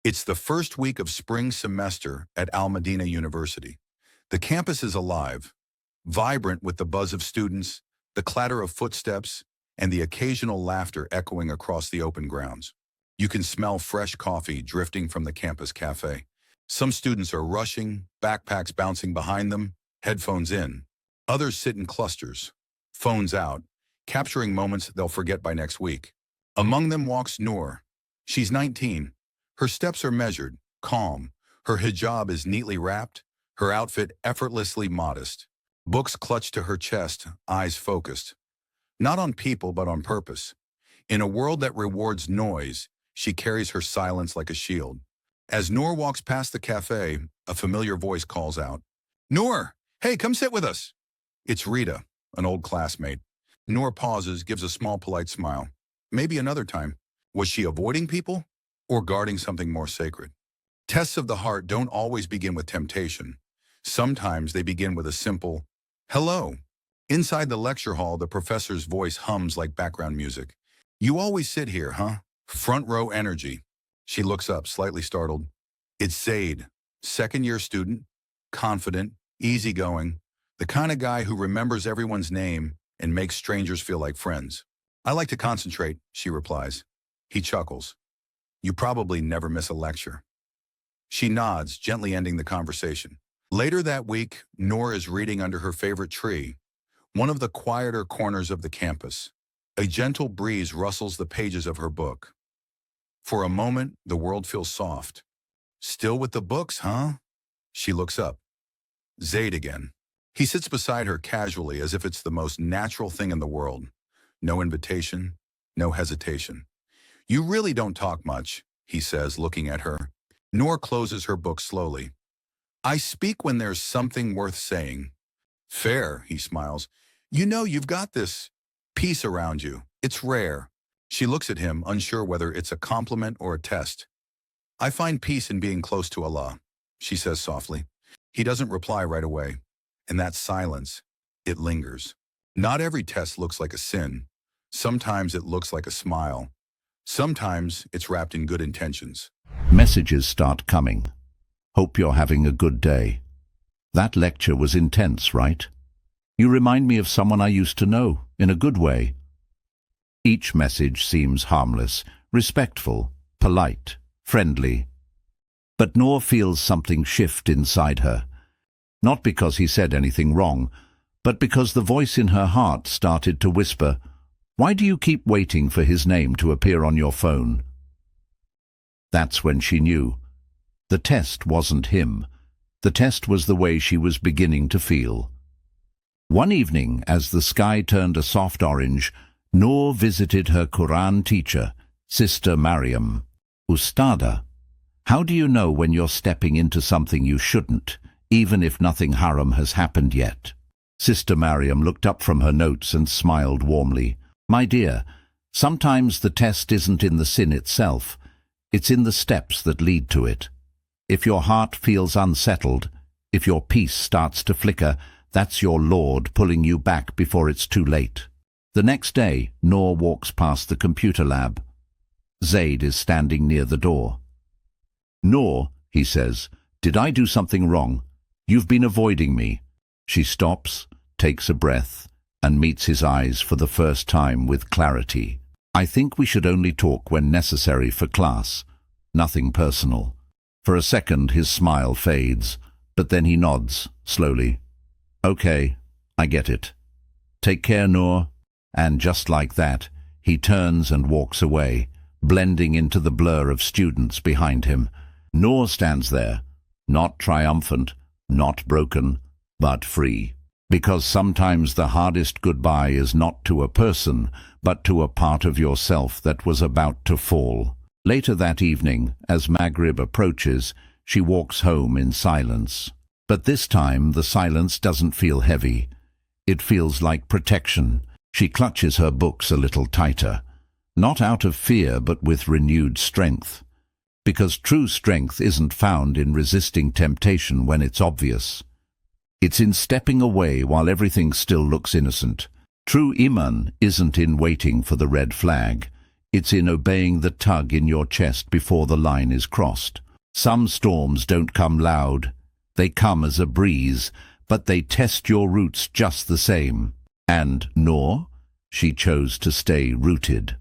It's the first week of spring semester at Al Medina University. The campus is alive, vibrant with the buzz of students, the clatter of footsteps, and the occasional laughter echoing across the open grounds. You can smell fresh coffee drifting from the campus cafe. Some students are rushing, backpacks bouncing behind them, headphones in. Others sit in clusters, phones out, capturing moments they'll forget by next week. Among them walks Noor. She's 19. Her steps are measured, calm. Her hijab is neatly wrapped, her outfit effortlessly modest. Books clutched to her chest, eyes focused. Not on people, but on purpose. In a world that rewards noise, she carries her silence like a shield. As Noor walks past the cafe, a familiar voice calls out, "Noor, hey, come sit with us." It's Rita, an old classmate. Noor pauses, gives a small polite smile. Maybe another time. Was she avoiding people or guarding something more sacred? Tests of the heart don't always begin with temptation. Sometimes they begin with a simple, "Hello." Inside the lecture hall, the professor's voice hums like background music. "You always sit here, huh? Front row energy." She looks up, slightly startled. It's Zaid, second-year student, confident, easygoing, the kind of guy who remembers everyone's name and makes strangers feel like friends. "I like to concentrate," she replies. He chuckles. "You probably never miss a lecture." She nods, gently ending the conversation. Later that week, Noor is reading under her favorite tree, one of the quieter corners of the campus. A gentle breeze rustles the pages of her book. For a moment, the world feels soft. "Still with the books, huh?" She looks up. Zaid again. He sits beside her casually, as if it's the most natural thing in the world. No invitation, no hesitation. "You really don't talk much," he says, looking at her. Noor closes her book slowly. "I speak when there's something worth saying." "Fair," he smiles. "You know you've got this peace around you. It's rare." She looks at him, unsure whether it's a compliment or a test. "I find peace in being close to Allah," she says softly. He doesn't reply right away. And that silence, it lingers. Not every test looks like a sin. Sometimes it looks like a smile. Sometimes it's wrapped in good intentions. Messages start coming. "Hope you're having a good day. That lecture was intense, right? You remind me of someone I used to know, in a good way." Each message seems harmless, respectful, polite, friendly. But Noor feels something shift inside her. Not because he said anything wrong, but because the voice in her heart started to whisper, "Why do you keep waiting for his name to appear on your phone?" That's when she knew. The test wasn't him. The test was the way she was beginning to feel. One evening, as the sky turned a soft orange, Noor visited her Quran teacher, Sister Mariam. "Ustada, how do you know when you're stepping into something you shouldn't, even if nothing haram has happened yet?" Sister Mariam looked up from her notes and smiled warmly. "My dear, sometimes the test isn't in the sin itself. It's in the steps that lead to it. If your heart feels unsettled, if your peace starts to flicker, that's your Lord pulling you back before it's too late." The next day, Noor walks past the computer lab. Zaid is standing near the door. "Noor," he says, "did I do something wrong? You've been avoiding me." She stops, takes a breath, and meets his eyes for the first time with clarity. "I think we should only talk when necessary for class. Nothing personal." For a second his smile fades, but then he nods, slowly. "Okay, I get it. Take care, Noor." And just like that, he turns and walks away, blending into the blur of students behind him. Noor stands there, not triumphant, not broken, but free. Because sometimes the hardest goodbye is not to a person, but to a part of yourself that was about to fall. Later that evening, as Maghrib approaches, she walks home in silence. But this time the silence doesn't feel heavy. It feels like protection. She clutches her books a little tighter, not out of fear but with renewed strength. Because true strength isn't found in resisting temptation when it's obvious. It's in stepping away while everything still looks innocent. True imaan isn't in waiting for the red flag. It's in obeying the tug in your chest before the line is crossed. Some storms don't come loud. They come as a breeze, but they test your roots just the same. And Noor, she chose to stay rooted.